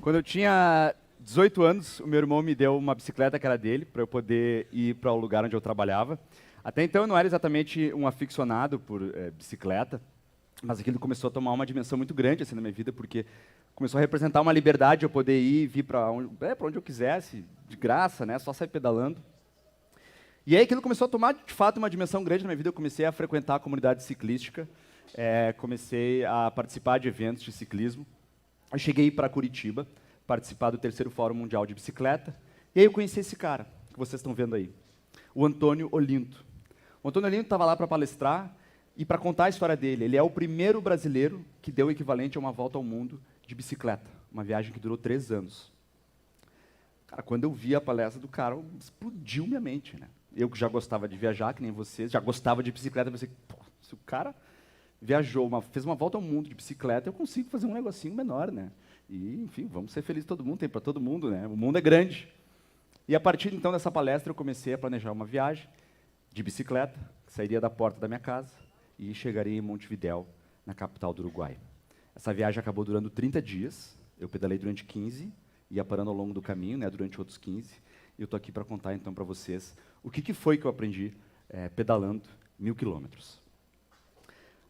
Quando eu tinha 18 anos, o meu irmão me deu uma bicicleta que era dele, para eu poder ir para o lugar onde eu trabalhava. Até então eu não era exatamente um aficionado por bicicleta, mas aquilo começou a tomar uma dimensão muito grande assim, na minha vida, porque começou a representar uma liberdade, eu poder ir e vir para onde eu quisesse, de graça, né, só sair pedalando. E aí aquilo começou a tomar, de fato, uma dimensão grande na minha vida. Eu comecei a frequentar a comunidade ciclística, comecei a participar de eventos de ciclismo. Eu cheguei para Curitiba, participar do terceiro Fórum Mundial de Bicicleta, e aí eu conheci esse cara, que vocês estão vendo aí, o Antônio Olinto. O Antônio Olinto estava lá para palestrar e para contar a história dele. Ele é o primeiro brasileiro que deu o equivalente a uma volta ao mundo de bicicleta, uma viagem que durou 3 anos. Cara, quando eu vi a palestra do cara, explodiu minha mente, né? Eu que já gostava de viajar, que nem vocês, já gostava de bicicleta, pensei, pô, se o cara viajou, fez uma volta ao mundo de bicicleta, eu consigo fazer um negocinho menor, né? E, enfim, vamos ser felizes todo mundo, tem para todo mundo, né? O mundo é grande. E a partir, então, dessa palestra, eu comecei a planejar uma viagem de bicicleta, que sairia da porta da minha casa e chegaria em Montevidéu, na capital do Uruguai. Essa viagem acabou durando 30 dias, eu pedalei durante 15, ia parando ao longo do caminho, né, durante outros 15, e eu estou aqui para contar, então, para vocês o que foi que eu aprendi pedalando 1000 quilômetros.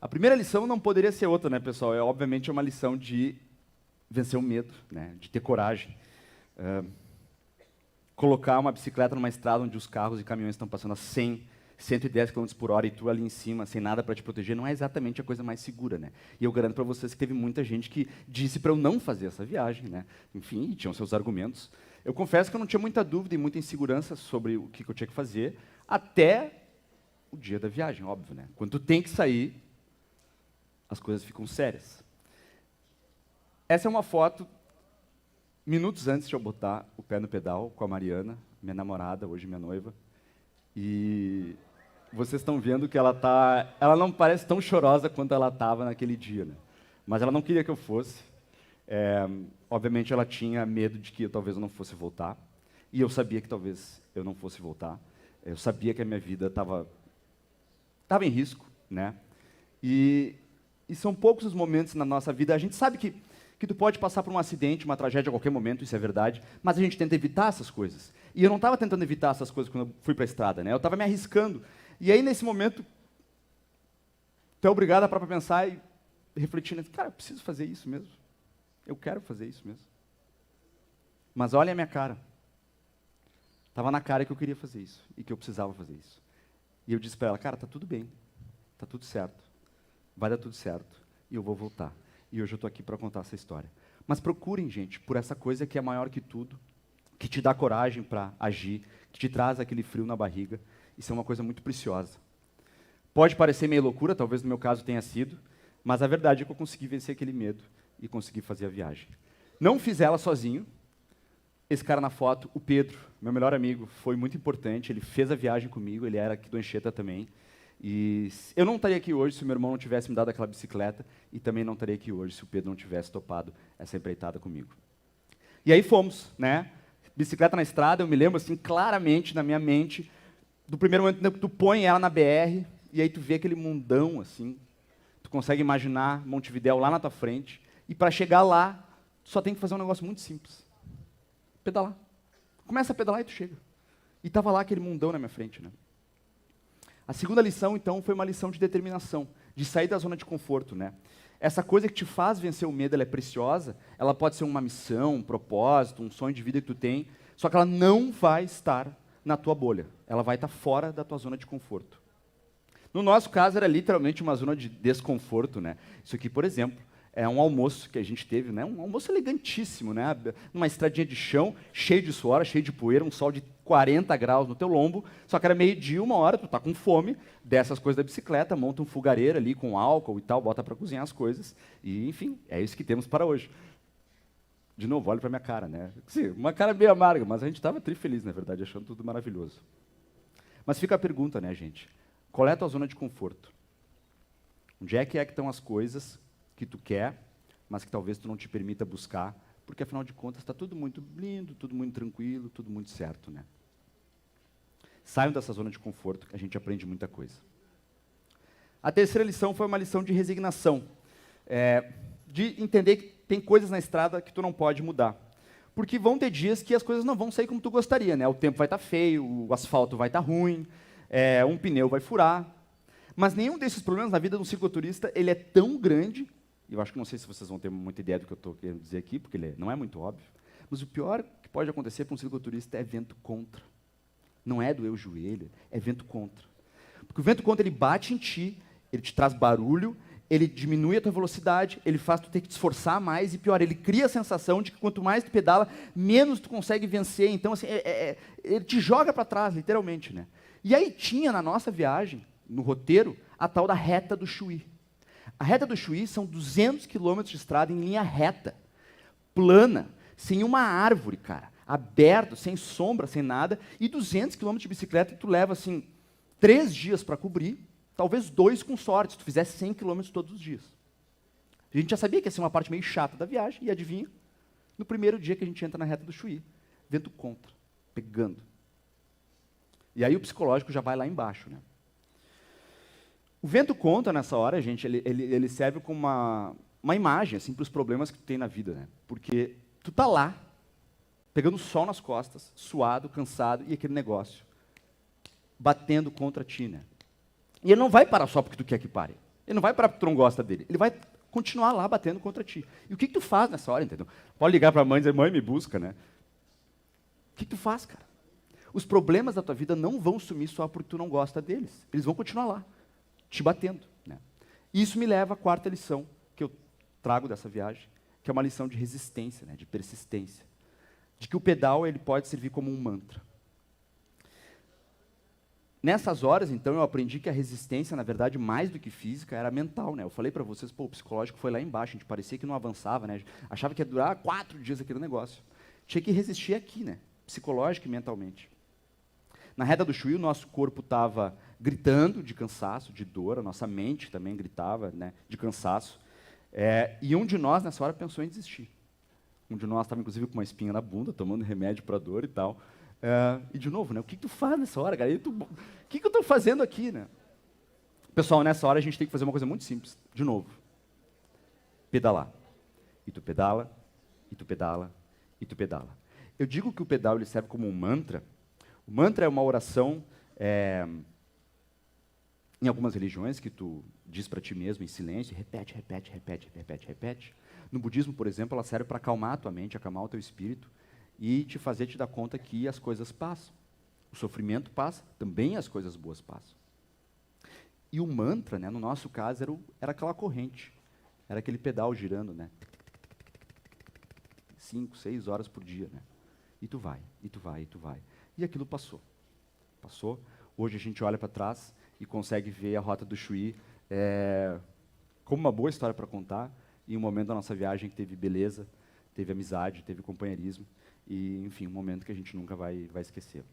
A primeira lição não poderia ser outra, né, pessoal? Obviamente, uma lição de vencer o medo, né, de ter coragem. Colocar uma bicicleta numa estrada onde os carros e caminhões estão passando a 100, 110 km por hora e tu ali em cima, sem nada para te proteger, não é exatamente a coisa mais segura, né? E eu garanto para vocês que teve muita gente que disse para eu não fazer essa viagem, né? Enfim, tinham seus argumentos. Eu confesso que eu não tinha muita dúvida e muita insegurança sobre o que eu tinha que fazer, até o dia da viagem, óbvio, né? Quando tu tem que sair, as coisas ficam sérias. Essa é uma foto minutos antes de eu botar o pé no pedal com a Mariana, minha namorada, hoje minha noiva. E vocês estão vendo que ela não parece tão chorosa quanto ela estava naquele dia, né? Mas ela não queria que eu fosse. Obviamente ela tinha medo de que talvez eu não fosse voltar. E eu sabia que talvez eu não fosse voltar. Eu sabia que a minha vida estava em risco, né? E são poucos os momentos na nossa vida. A gente sabe que tu pode passar por um acidente, uma tragédia a qualquer momento, isso é verdade, mas a gente tenta evitar essas coisas. E eu não estava tentando evitar essas coisas quando eu fui para a estrada, né? Eu estava me arriscando. E aí, nesse momento, tu é obrigado a parar para pensar e refletir, né? Cara, eu preciso fazer isso mesmo. Eu quero fazer isso mesmo. Mas olha a minha cara. Estava na cara que eu queria fazer isso e que eu precisava fazer isso. E eu disse para ela, cara, tá tudo bem, tá tudo certo, vai dar tudo certo e eu vou voltar. E hoje eu estou aqui para contar essa história. Mas procurem, gente, por essa coisa que é maior que tudo, que te dá coragem para agir, que te traz aquele frio na barriga. Isso é uma coisa muito preciosa. Pode parecer meio loucura, talvez no meu caso tenha sido, mas a verdade é que eu consegui vencer aquele medo e consegui fazer a viagem. Não fiz ela sozinho. Esse cara na foto, o Pedro, meu melhor amigo, foi muito importante. Ele fez a viagem comigo, ele era aqui do Anchieta também. E eu não estaria aqui hoje se o meu irmão não tivesse me dado aquela bicicleta e também não estaria aqui hoje se o Pedro não tivesse topado essa empreitada comigo. E aí fomos, né? Bicicleta na estrada, eu me lembro assim claramente na minha mente do primeiro momento que tu põe ela na BR e aí tu vê aquele mundão assim, tu consegue imaginar Montevidéu lá na tua frente e para chegar lá tu só tem que fazer um negócio muito simples, pedalar. Começa a pedalar e tu chega. E tava lá aquele mundão na minha frente, né? A segunda lição, então, foi uma lição de determinação, de sair da zona de conforto, né? Essa coisa que te faz vencer o medo, ela é preciosa, ela pode ser uma missão, um propósito, um sonho de vida que tu tem, só que ela não vai estar na tua bolha, ela vai estar fora da tua zona de conforto. No nosso caso, era literalmente uma zona de desconforto, né? Isso aqui, por exemplo, é um almoço que a gente teve, né? Um almoço elegantíssimo, né? Numa estradinha de chão, cheio de suor, cheio de poeira, um sol de 40 graus no teu lombo, só que era meio-dia, 1h, tu tá com fome, dessas coisas da bicicleta, monta um fogareiro ali com álcool e tal, bota para cozinhar as coisas, e enfim, é isso que temos para hoje. De novo, olha para minha cara, né? Sim, uma cara meio amarga, mas a gente estava trifeliz, na verdade, achando tudo maravilhoso. Mas fica a pergunta, né, gente? Qual é a tua zona de conforto? Onde é que estão as coisas que tu quer, mas que talvez tu não te permita buscar, porque afinal de contas está tudo muito lindo, tudo muito tranquilo, tudo muito certo, né? Saiam dessa zona de conforto, que a gente aprende muita coisa. A terceira lição foi uma lição de resignação, de entender que tem coisas na estrada que tu não pode mudar. Porque vão ter dias que as coisas não vão sair como tu gostaria, né? O tempo vai estar feio, o asfalto vai estar ruim, um pneu vai furar. Mas nenhum desses problemas na vida de um cicloturista, ele é tão grande, eu acho que não sei se vocês vão ter muita ideia do que eu estou querendo dizer aqui, porque ele não é muito óbvio, mas o pior que pode acontecer para um cicloturista é vento contra. Não é doer o joelho, é vento contra. Porque o vento contra, ele bate em ti, ele te traz barulho, ele diminui a tua velocidade, ele faz tu ter que te esforçar mais, e pior, ele cria a sensação de que quanto mais tu pedala, menos tu consegue vencer. Então, assim, ele te joga para trás, literalmente, né? E aí tinha na nossa viagem, no roteiro, a tal da reta do Chuí. A reta do Chuí são 200 quilômetros de estrada em linha reta, plana, sem uma árvore, cara, aberto, sem sombra, sem nada, e 200 quilômetros de bicicleta, e tu leva, assim, 3 dias para cobrir, talvez 2 com sorte, se tu fizesse 100 quilômetros todos os dias. A gente já sabia que ia ser uma parte meio chata da viagem, e adivinha? No primeiro dia que a gente entra na reta do Chuí, vento contra, pegando. E aí o psicológico já vai lá embaixo, né? O vento contra, nessa hora, gente, ele serve como uma imagem, assim, para os problemas que tu tem na vida, né? Porque tu tá lá, pegando sol nas costas, suado, cansado, e aquele negócio batendo contra ti, né? E ele não vai parar só porque tu quer que pare. Ele não vai parar porque tu não gosta dele. Ele vai continuar lá batendo contra ti. E o que tu faz nessa hora, entendeu? Pode ligar para a mãe e dizer, mãe, me busca, né? O que tu faz, cara? Os problemas da tua vida não vão sumir só porque tu não gosta deles. Eles vão continuar lá, te batendo, né? E isso me leva à quarta lição que eu trago dessa viagem, que é uma lição de resistência, né? De persistência. De que o pedal ele pode servir como um mantra. Nessas horas, então, eu aprendi que a resistência, na verdade, mais do que física, era mental, né? Eu falei para vocês, pô, o psicológico foi lá embaixo, a gente parecia que não avançava, né? Achava que ia durar 4 dias aquele negócio. Tinha que resistir aqui, né? Psicológico e mentalmente. Na reta do Chuí, o nosso corpo estava gritando de cansaço, de dor, a nossa mente também gritava, né, de cansaço. E um de nós, nessa hora, pensou em desistir. Um de nós estava, inclusive, com uma espinha na bunda, tomando remédio para dor e tal. E, de novo, né, o que tu faz nessa hora, cara? O que eu estou fazendo aqui, né? Pessoal, nessa hora a gente tem que fazer uma coisa muito simples. De novo, pedalar. E tu pedala, e tu pedala, e tu pedala. Eu digo que o pedal ele serve como um mantra. O mantra é uma oração, em algumas religiões, que tu diz para ti mesmo em silêncio, repete, repete, repete, repete, repete. No budismo, por exemplo, ela serve para acalmar a tua mente, acalmar o teu espírito, e te fazer te dar conta que as coisas passam. O sofrimento passa, também as coisas boas passam. E o mantra, né, no nosso caso, era aquela corrente. Era aquele pedal girando, né? 5, 6 horas por dia, né? E tu vai, e tu vai, e tu vai. E aquilo passou. Passou. Hoje a gente olha para trás e consegue ver a rota do Chuí como uma boa história para contar, e um momento da nossa viagem que teve beleza, teve amizade, teve companheirismo, e, enfim, um momento que a gente nunca vai esquecer.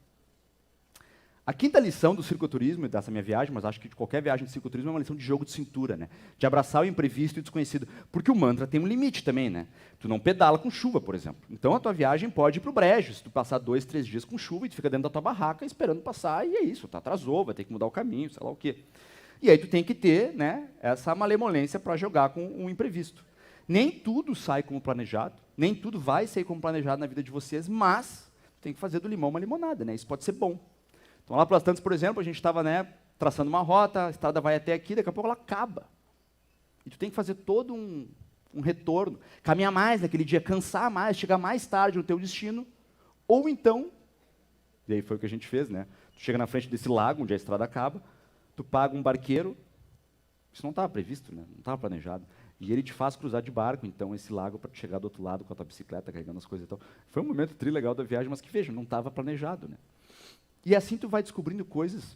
A quinta lição do cicloturismo, dessa minha viagem, mas acho que de qualquer viagem de cicloturismo, é uma lição de jogo de cintura, né? De abraçar o imprevisto e o desconhecido. Porque o mantra tem um limite também, né? Tu não pedala com chuva, por exemplo. Então a tua viagem pode ir para o brejo, se tu passar 2, 3 dias com chuva e tu fica dentro da tua barraca esperando passar, e é isso, tu atrasou, vai ter que mudar o caminho, sei lá o quê. E aí tu tem que ter, né, essa malemolência para jogar com o imprevisto. Nem tudo sai como planejado, nem tudo vai sair como planejado na vida de vocês, mas tem que fazer do limão uma limonada, né? Isso pode ser bom. Então, lá pelas tantas, por exemplo, a gente estava, né, traçando uma rota, a estrada vai até aqui, daqui a pouco ela acaba. E tu tem que fazer todo um retorno, caminhar mais naquele dia, cansar mais, chegar mais tarde no teu destino, ou então, e aí foi o que a gente fez, né? Tu chega na frente desse lago, onde a estrada acaba, tu paga um barqueiro, isso não estava previsto, né? Não estava planejado, e ele te faz cruzar de barco, então, esse lago para chegar do outro lado com a tua bicicleta, carregando as coisas e tal. Foi um momento trilegal da viagem, mas que, veja, não estava planejado, né? E assim tu vai descobrindo coisas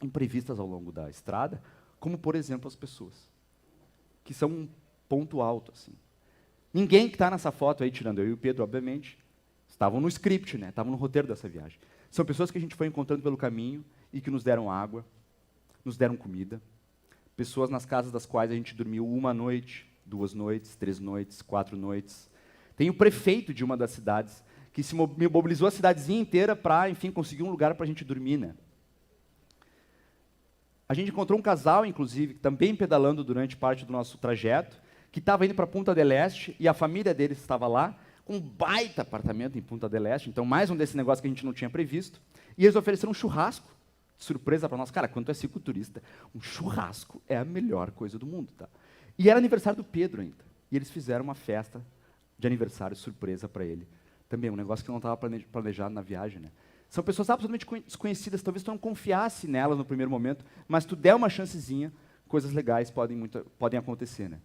imprevistas ao longo da estrada, como, por exemplo, as pessoas, que são um ponto alto, assim. Ninguém que está nessa foto aí, tirando eu e o Pedro, obviamente, estavam no script, né? Estavam no roteiro dessa viagem. São pessoas que a gente foi encontrando pelo caminho e que nos deram água, nos deram comida. Pessoas nas casas das quais a gente dormiu 1 noite, 2 noites, 3 noites, 4 noites. Tem o prefeito de uma das cidades que se mobilizou a cidadezinha inteira para, enfim, conseguir um lugar para a gente dormir, né? A gente encontrou um casal, inclusive, também pedalando durante parte do nosso trajeto, que estava indo para Punta del Este e a família deles estava lá, com um baita apartamento em Punta del Este, então mais um desse negócio que a gente não tinha previsto, e eles ofereceram um churrasco, surpresa para nós. Cara, quando tu é cicloturista, um churrasco é a melhor coisa do mundo, tá? E era aniversário do Pedro ainda, e eles fizeram uma festa de aniversário surpresa para ele. Também um negócio que não estava planejado na viagem, né? São pessoas absolutamente desconhecidas, talvez tu não confiasse nelas no primeiro momento, mas tu der uma chancezinha, coisas legais podem acontecer, né?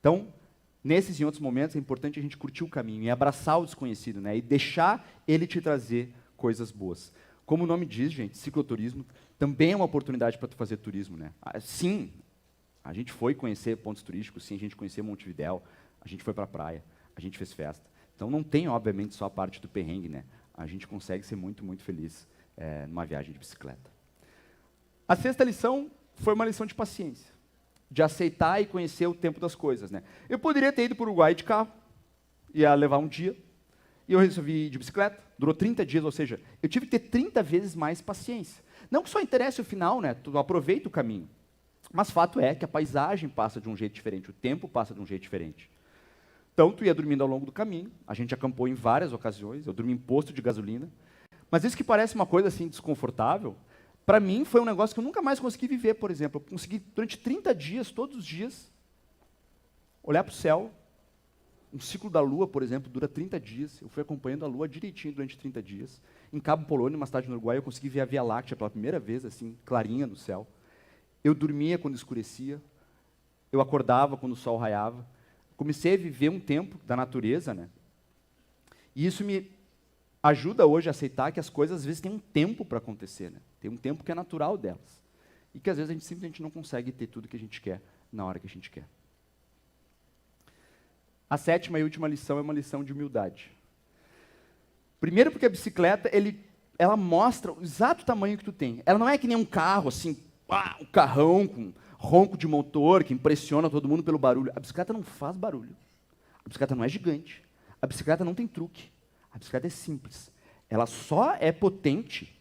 Então, nesses e outros momentos, é importante a gente curtir o caminho e abraçar o desconhecido, né? E deixar ele te trazer coisas boas. Como o nome diz, gente, cicloturismo também é uma oportunidade para tu fazer turismo, né? Sim, a gente foi conhecer pontos turísticos, sim, a gente conheceu Montevidéu, a gente foi para a praia, a gente fez festa. Então não tem, obviamente, só a parte do perrengue, né? A gente consegue ser muito, muito feliz numa viagem de bicicleta. A sexta lição foi uma lição de paciência, de aceitar e conhecer o tempo das coisas, né? Eu poderia ter ido para o Uruguai de carro, ia levar um dia, e eu resolvi ir de bicicleta, durou 30 dias, ou seja, eu tive que ter 30 vezes mais paciência. Não que só interesse o final, né? Tu aproveita o caminho. Mas fato é que a paisagem passa de um jeito diferente, o tempo passa de um jeito diferente. Então, tu ia dormindo ao longo do caminho, a gente acampou em várias ocasiões, eu dormi em posto de gasolina, mas isso que parece uma coisa assim desconfortável, para mim foi um negócio que eu nunca mais consegui viver, por exemplo. Eu consegui, durante 30 dias, todos os dias, olhar para o céu. Um ciclo da Lua, por exemplo, dura 30 dias. Eu fui acompanhando a Lua direitinho durante 30 dias. Em Cabo Polônio, uma cidade no Uruguai, eu consegui ver a Via Láctea pela primeira vez, assim, clarinha no céu. Eu dormia quando escurecia. Eu acordava quando o sol raiava. Comecei a viver um tempo da natureza, né? E isso me ajuda hoje a aceitar que as coisas, às vezes, têm um tempo para acontecer, né? Tem um tempo que é natural delas. E que, às vezes, a gente simplesmente não consegue ter tudo que a gente quer na hora que a gente quer. A sétima e última lição é uma lição de humildade. Primeiro porque a bicicleta, ela mostra o exato tamanho que tu tem. Ela não é que nem um carro, assim, um carrão com ronco de motor que impressiona todo mundo pelo barulho. A bicicleta não faz barulho. A bicicleta não é gigante. A bicicleta não tem truque. A bicicleta é simples. Ela só é potente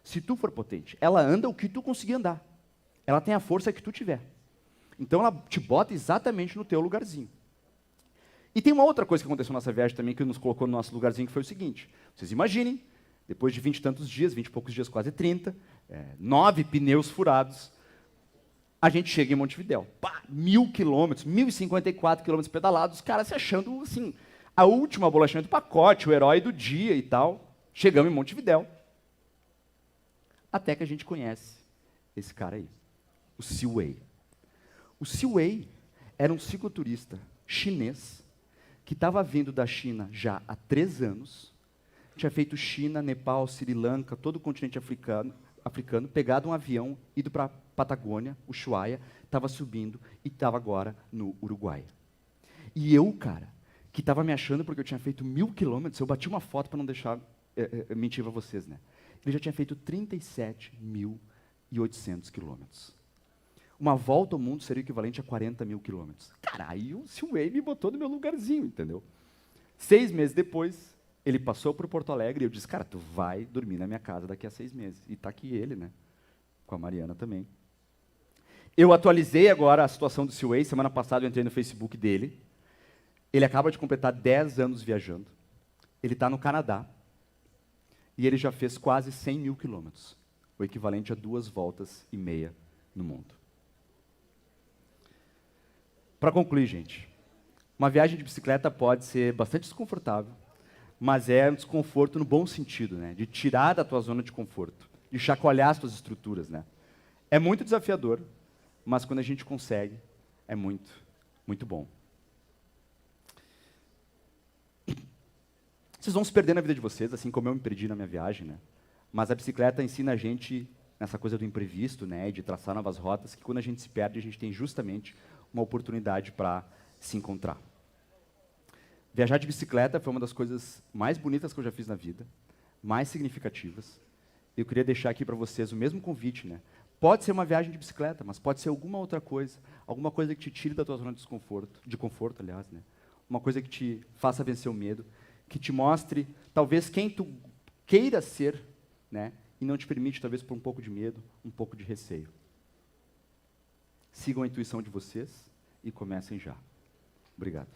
se tu for potente. Ela anda o que tu conseguir andar. Ela tem a força que tu tiver. Então ela te bota exatamente no teu lugarzinho. E tem uma outra coisa que aconteceu nessa viagem também, que nos colocou no nosso lugarzinho, que foi o seguinte. Vocês imaginem, depois de 20 e tantos dias, 20 e poucos dias, quase 30, 9 pneus furados, a gente chega em Montevidéu. 1.000 quilômetros, 1.054 quilômetros pedalados, os caras se achando, assim, a última bolachinha do pacote, o herói do dia e tal. Chegamos em Montevidéu. Até que a gente conhece esse cara aí, o Siu Wei. O Siu Wei era um cicloturista chinês que estava vindo da China já há 3 anos, tinha feito China, Nepal, Sri Lanka, todo o continente africano, pegado um avião, ido para a Patagônia, Ushuaia, estava subindo e estava agora no Uruguai. E eu, cara, que estava me achando porque eu tinha feito 1.000 quilômetros, eu bati uma foto para não deixar mentir para vocês, né? Ele já tinha feito 37.800 quilômetros. Uma volta ao mundo seria o equivalente a 40.000 quilômetros. Caralho, o Siu Wei me botou no meu lugarzinho, entendeu? 6 meses depois, ele passou para Porto Alegre e eu disse, cara, tu vai dormir na minha casa daqui a 6 meses. E está aqui ele, né? Com a Mariana também. Eu atualizei agora a situação do Siu Wei. Semana passada eu entrei no Facebook dele. Ele acaba de completar 10 anos viajando. Ele está no Canadá. E ele já fez quase 100.000 quilômetros. O equivalente a 2,5 voltas no mundo. Para concluir, gente, uma viagem de bicicleta pode ser bastante desconfortável, mas é um desconforto no bom sentido, né? De tirar da tua zona de conforto, de chacoalhar as tuas estruturas, né? É muito desafiador, mas quando a gente consegue, é muito, muito bom. Vocês vão se perder na vida de vocês, assim como eu me perdi na minha viagem, né? Mas a bicicleta ensina a gente nessa coisa do imprevisto, né? De traçar novas rotas, que quando a gente se perde, a gente tem justamente uma oportunidade para se encontrar. Viajar de bicicleta foi uma das coisas mais bonitas que eu já fiz na vida, mais significativas. Eu queria deixar aqui para vocês o mesmo convite, né? Pode ser uma viagem de bicicleta, mas pode ser alguma outra coisa, alguma coisa que te tire da tua zona de conforto, aliás, né? Uma coisa que te faça vencer o medo, que te mostre, talvez, quem tu queira ser, né? E não te permite, talvez, por um pouco de medo, um pouco de receio. Sigam a intuição de vocês e comecem já. Obrigado.